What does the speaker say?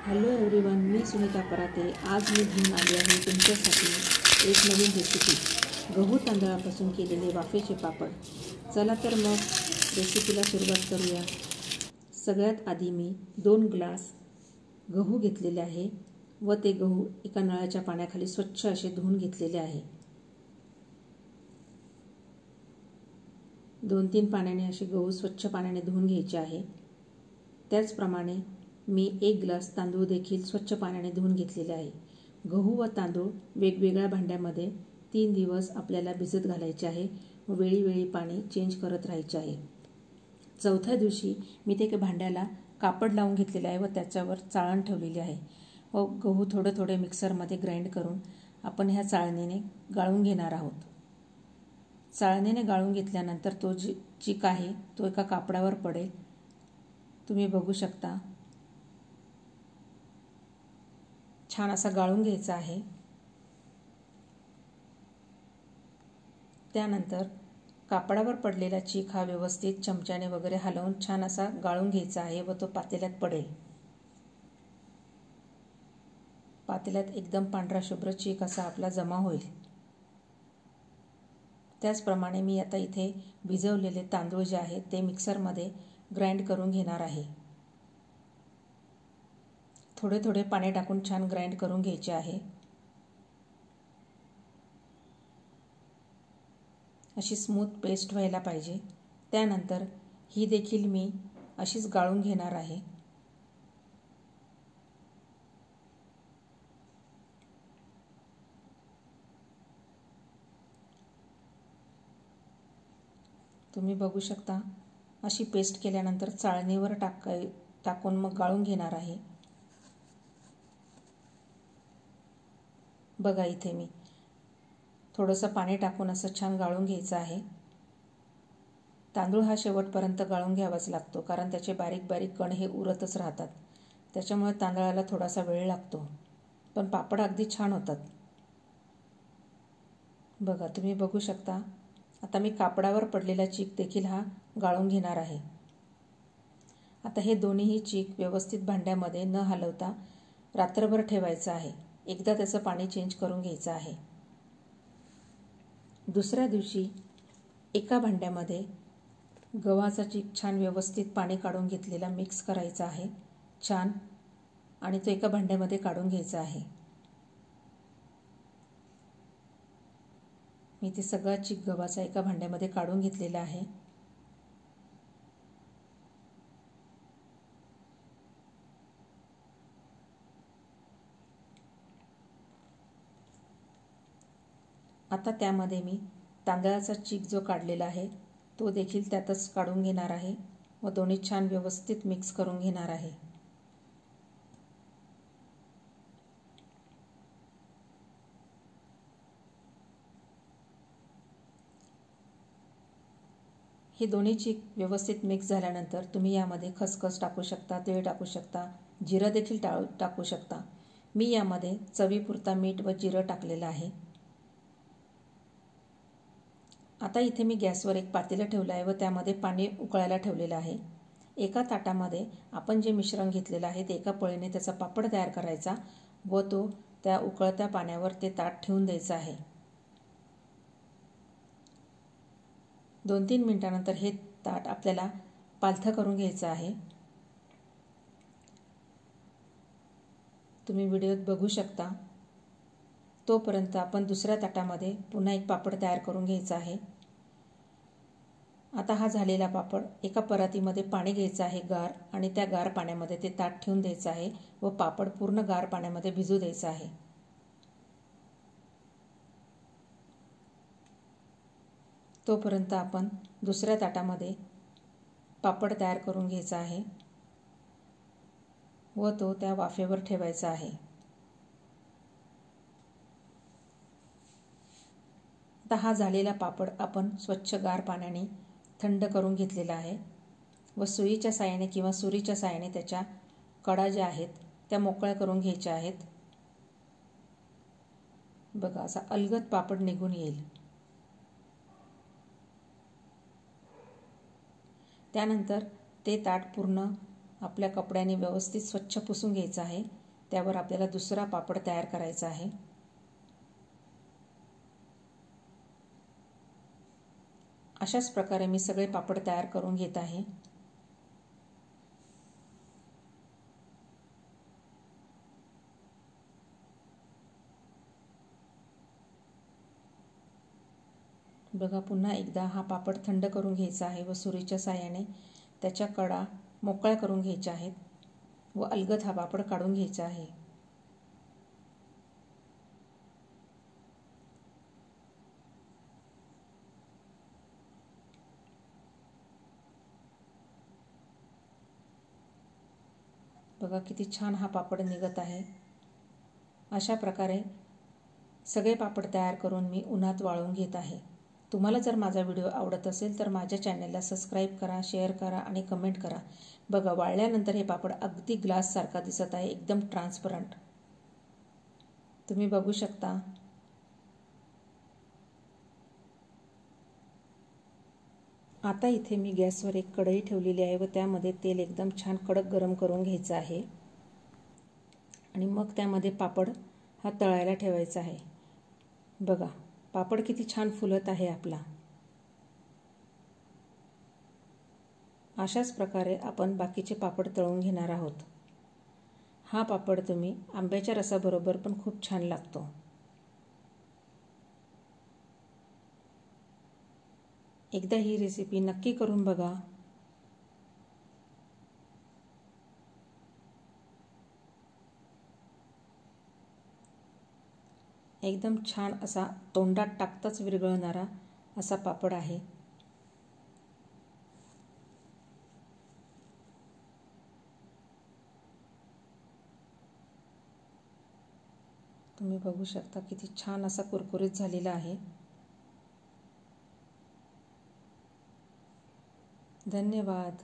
Hello everyone, मी सुनीता पराते। आज मी घेऊन आली आहे तुमच्यासाठी एक नवीन रेसिपी, गहू तांदळापासून केलेले वाफेचे पापड। चला तर मग रेसिपीला सुरुवात करूया। सगळ्यात आधी मी 2 ग्लास गहू घेतलेले आहे व ते गहू एका नळाच्या पाण्याखाली स्वच्छ असे धुवून घेतलेले आहे। 2-3 पाण्याने असे गहू स्वच्छ पाण्याने धुवून घ्यायचे आहे। त्याचप्रमाणे मी 1 ग्लास तांदूळ देखील स्वच्छ पाण्याने धुवून घेतलेले आहे। गहू व तांदूळ वेगवेगळ्या भांड्यामध्ये 3 दिवस आपल्याला भिजत घालायचे आहे व वेळोवेळी पाणी चेंज करत राहायचे आहे। चौथ्या दिवशी मी ते भांड्याला कापड लावून घेतलेले आहे व त्याच्यावर चाळण ठेवलेली आहे व गहू थोडे मिक्सरमध्ये ग्राइंड करून आपण ह्या चाळणीने गाळून घेणार आहोत। चाळणीने गाळून घेतल्यानंतर तो चीक आहे तो एका कापडावर पडेल, तुम्ही बघू शकता। छान असा गाळून घ्यायचा आहे। त्यानंतर कापडावर पडलेला चीक हा व्यवस्थित चमच्याने वगैरे हलवून छान असा गाळून घ्यायचा आहे व तो पातेल्यात पडेल। पातेल्यात एकदम पांढरा शुभ्र चीक असा आपला जमा होईल। त्याचप्रमाणे मी आता इथे भिजवलेले तांदूळ जे आहेत ते मिक्सरमध्ये ग्राइंड करून घेणार आहे। थोडे पाणी टाकून छान ग्राइंड करून घ्यायचे आहे। अशी स्मूथ पेस्ट व्हायला पाहिजे। त्यानंतर ही देखील मी अशीच गाळून घेणार आहे। तुम्ही बघू शकता, अशी पेस्ट केल्यानंतर चाळणीवर टाकून मग गाळून घेणार आहे। बघा, इथे मी थोडंसं पाणी टाकून असं छान गाळून घ्यायचं आहे। तांदूळ हा शेवटपर्यंत गाळून घ्यावाच लागतो, कारण त्याचे बारीक कण हे उरतच राहतात। त्याच्यामुळे तांदळाला थोडासा वेळ लागतो, पण पापड अगदी छान होतात। बघा, तुम्ही बघू शकता। आता मी कापडावर पडलेला चीक देखील हा गाळून घेणार आहे। आता हे दोन्हीही चीक व्यवस्थित भांड्यामध्ये न हलवता रात्रभर ठेवायचं आहे। एकदा त्याचं पाणी चेंज करून घ्यायचं आहे। दुसऱ्या दिवशी एका भांड्यामध्ये गव्हाचा चीक छान व्यवस्थित पाणी काढून घेतलेला मिक्स करायचा आहे छान, आणि तो एका भांड्यामध्ये काढून घ्यायचा आहे। मी ते सगळा चीक गव्हाचा एका भांड्यामध्ये काढून घेतलेला आहे। आता त्यामध्ये मी तांदळाचा चीक जो काढलेला आहे तो देखील त्यातच काढून घेणार आहे व दोन्ही छान व्यवस्थित मिक्स करून घेणार आहे। हे दोन्ही चीक व्यवस्थित मिक्स झाल्यानंतर तुम्ही यामध्ये खसखस टाकू शकता, तीळ टाकू शकता, जिरं देखील टाकू शकता। मी यामध्ये चवीपुरता मीठ व जिरं टाकलेलं आहे। आता इथे मी गॅसवर एक पातेलं ठेवलं आहे व त्यामध्ये पाणी उकळायला ठेवलेलं आहे। एका ताटामध्ये आपण जे मिश्रण घेतलेलं आहे ते एका पळीने त्याचा पापड तयार करायचा व तो त्या उकळत्या पाण्यावर ते ताट ठेवून द्यायचं आहे। 2-3 मिनिटांनंतर हे ताट आपल्याला पालथं करून घ्यायचं आहे। तुम्ही व्हिडिओत बघू शकता। तोपर्यंत आपण दुसऱ्या ताटामध्ये पुन्हा एक पापड तयार करून घ्यायचा आहे। आता हा झालेला पापड एका परातीमध्ये पाणी घ्यायचं आहे गार, आणि त्या गार पाण्यामध्ये ते ताट ठेवून द्यायचं आहे व पापड पूर्ण गार पाण्यामध्ये भिजू द्यायचा आहे। तोपर्यंत आपण दुसऱ्या ताटामध्ये पापड तयार करून घ्यायचा आहे व तो त्या वाफेवर ठेवायचा आहे। आता हा झालेला पापड आपण स्वच्छ गार पाण्याने थंड करून घेतलेला आहे व सुईच्या साहाय्याने किंवा सुरीच्या साहाय्याने त्याच्या कडा ज्या आहेत त्या मोकळ्या करून घ्यायच्या आहेत। बघा, असा अलगद पापड निघून येईल। त्यानंतर ते ताट पूर्ण आपल्या कपड्याने व्यवस्थित स्वच्छ पुसून घ्यायचं आहे. त्यावर आपल्याला दुसरा पापड तयार करायचा आहे. अशाच प्रकारे मी सगळे पापड तयार करून घेत आहे. बघा, पुन्हा एकदा हा पापड थंड करून घ्यायचा आहे व सुरीच्या साहाय्याने त्याच्या कडा मोकळ्या करून घ्यायच्या आहेत व अलगद हा पापड काढून घ्यायचा आहे. बघा किती छान हा पापड निघत आहे. अशा प्रकारे सगळे पापड तयार करून मी उन्हात वाळवून घेत आहे. तुम्हाला जर माझा व्हिडिओ आवडत असेल तर माझ्या चॅनलला सबस्क्राईब करा, शेअर करा आणि कमेंट करा. बघा, वाळल्यानंतर हे पापड अगदी ग्लाससारखा दिसत आहे, एकदम ट्रान्सपरंट. तुम्ही बघू शकता. आता इथे मी गॅसवर एक कढई ठेवलेली आहे व त्यामध्ये तेल एकदम छान कडक गरम करून घ्यायचं आहे आणि मग त्यामध्ये पापड हा तळायला ठेवायचा आहे. बघा, पापड किती छान फुलत आहे आपला. अशाच प्रकारे आपण बाकीचे पापड तळून घेणार आहोत. हा पापड तुम्ही आंब्याच्या रसाबरोबर पण खूप छान लागतो. एकदा ही रेसिपी नक्की करून बघा. एकदम छान असा तोंडात टाकताच विरघळणारा असा पापड आहे. तुम्ही बघू शकता किती छान असा कुरकुरीत झालेला आहे. धन्यवाद.